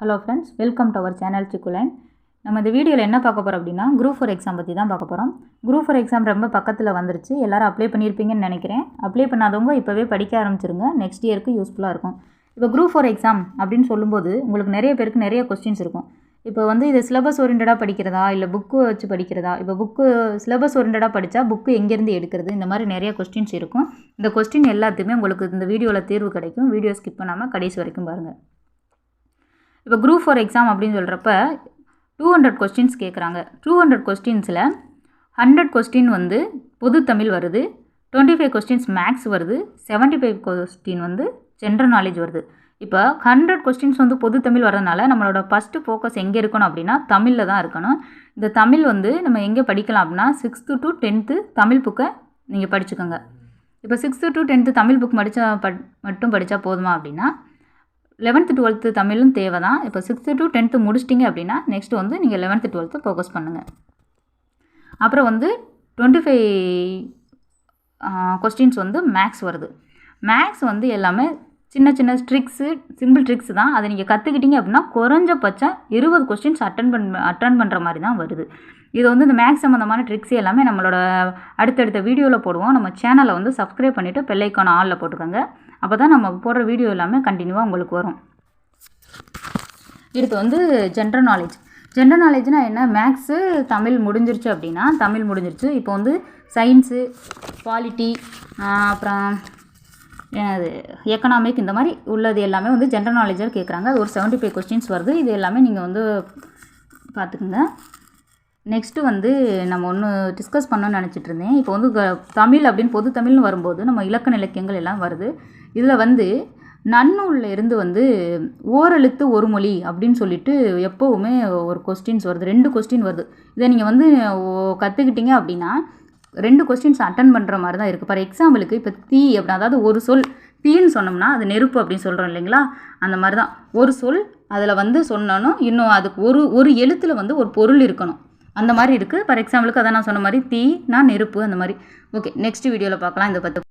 Hello friends, welcome to our channel சிக்குலைன். நம்ம இந்த வீடியோவில் என்ன பார்க்க போகிறோம் அப்படின்னா குரூப் 4 எக்ஸாம் பற்றி தான் பார்க்க போகிறோம். குரூப் 4 எக்ஸாம் ரொம்ப பக்கத்தில் வந்துருச்சு. எல்லோரும் அப்ளை பண்ணியிருப்பீங்கன்னு நினைக்கிறேன். அப்ளை பண்ணாதவங்க இப்போவே படிக்க ஆரம்பிச்சிருங்க. நெக்ஸ்ட் இயருக்கு யூஸ்ஃபுல்லாக இருக்கும். இப்போ குரூப் 4 எக்ஸாம் அப்படின்னு சொல்லும்போது உங்களுக்கு நிறைய பேருக்கு நிறைய கொஸ்டின்ஸ் இருக்கும். இப்போ இது சிலபஸ் ஓரியன்டாக படிக்கிறதா இல்லை புக்கு வச்சு படிக்கிறதா? இப்போ புக்கு சிலபஸ் ஓரியன்டாக படித்தா புக்கு எங்கேருந்து எடுக்கிறது? இந்த மாதிரி நிறைய கொஸ்டின்ஸ் இருக்கும். இந்த கொஸ்டின் எல்லாத்தையுமே உங்களுக்கு இந்த வீடியோவில் தீர்வு கிடைக்கும். வீடியோ ஸ்கிப் பண்ணாமல் கடைசி வரைக்கும் பாருங்கள். இப்போ குரூப் 4 எக்ஸாம் அப்படின்னு சொல்கிறப்ப 200 கொஸ்டின்ஸ் கேட்குறாங்க. 200 கொஸ்டின்ஸில் 100 கொஸ்டின் பொது தமிழ் வருது, 25 கொஸ்டின்ஸ் மேக்ஸ் வருது, 75 கொஸ்டின் ஜென்ரல் நாலேஜ் வருது. இப்போ 100 கொஸ்டின்ஸ் பொது தமிழ் வரதுனால நம்மளோட ஃபஸ்ட்டு ஃபோக்கஸ் எங்கே இருக்கணும் அப்படின்னா தமிழில் தான் இருக்கணும். இந்த தமிழ் நம்ம எங்கே படிக்கலாம் அப்படின்னா 6th to 10th தமிழ் புக்கை நீங்கள் படிச்சுக்கோங்க. இப்போ 6th to 10th Tamil book மட்டும் படித்தா போதுமா அப்படின்னா 11th 12th தமிழும் தேவை தான். இப்போ 6th to 10th முடிச்சிட்டிங்க அப்படின்னா நெக்ஸ்ட் நீங்கள் 11th 12th ஃபோக்கஸ் பண்ணுங்கள். அப்புறம் 25 கொஸ்டின்ஸ் மேக்ஸ் வருது. மேக்ஸ் எல்லாமே சின்ன சின்ன ட்ரிக்ஸு, சிம்பிள் ட்ரிக்ஸ் தான். அதை நீங்கள் கற்றுக்கிட்டீங்க அப்படின்னா குறைஞ்சபட்சம் 20 கொஸ்டின்ஸ் அட்டன் பண்ணுற மாதிரி தான் வருது. இது இந்த மேக்ஸ் சம்மந்தமான ட்ரிக்ஸ் எல்லாமே நம்மளோட அடுத்தடுத்த வீடியோவில் போடுவோம். நம்ம சேனலை சப்ஸ்கிரைப் பண்ணிவிட்டு பெல் ஐக்கான் ஆலில் போட்டுக்கோங்க. அப்போ தான் நம்ம போடுற வீடியோ எல்லாமே கண்டினியூவாக உங்களுக்கு வரும். இது ஜென்ரல் நாலேஜ். ஜென்ரல் நாலேஜ்னால் என்ன? மேக்ஸு தமிழ் முடிஞ்சிருச்சு அப்படின்னா தமிழ் முடிஞ்சிருச்சு. இப்போ சயின்ஸு, பாலிட்டி, அப்புறம் எக்கனாமிக், இந்த மாதிரி உள்ளது எல்லாமே ஜென்ரல் நாலேஜாக கேட்குறாங்க. அது ஒரு 75 கொஸ்டின்ஸ் வருது. இது எல்லாமே நீங்கள் பார்த்துக்குங்க. நெக்ஸ்ட்டு நம்ம ஒன்று டிஸ்கஸ் பண்ணணும்னு நினச்சிட்டு இருந்தேன். இப்போ தமிழ் அப்படின்னு பொது தமிழ்னு வரும்போது நம்ம இலக்கண இலக்கியங்கள் எல்லாம் வருது. இதில் நன்னூலில் இருந்து ஓரெழுத்து ஒரு மொழி அப்படின்னு சொல்லிட்டு எப்போவுமே ஒரு கொஸ்டின்ஸ் வருது. 2 கொஸ்டின் வருது. இதை நீங்கள் கற்றுக்கிட்டீங்க அப்படின்னா 2 கொஸ்டின்ஸ் அட்டன் பண்ணுற மாதிரி தான் இருக்குது. ஃபார் எக்ஸாம்பிளுக்கு இப்போ தீ அப்படின்னா, அதாவது ஒரு சொல் தீன்னு சொன்னோம்னா அது நெருப்பு அப்படின்னு சொல்கிறோம் இல்லைங்களா? அந்த மாதிரி தான் ஒரு சொல் அதில் சொன்னோம். இன்னும் அதுக்கு ஒரு எழுத்தில் ஒரு பொருள் இருக்கணும். அந்த மாதிரி இருக்குது. ஃபார் எக்ஸாம்பிளுக்கு அதான் நான் சொன்ன மாதிரி தீனா நெருப்பு, அந்த மாதிரி. ஓகே, நெக்ஸ்ட் வீடியோவில் பார்க்கலாம் இதை பற்றி.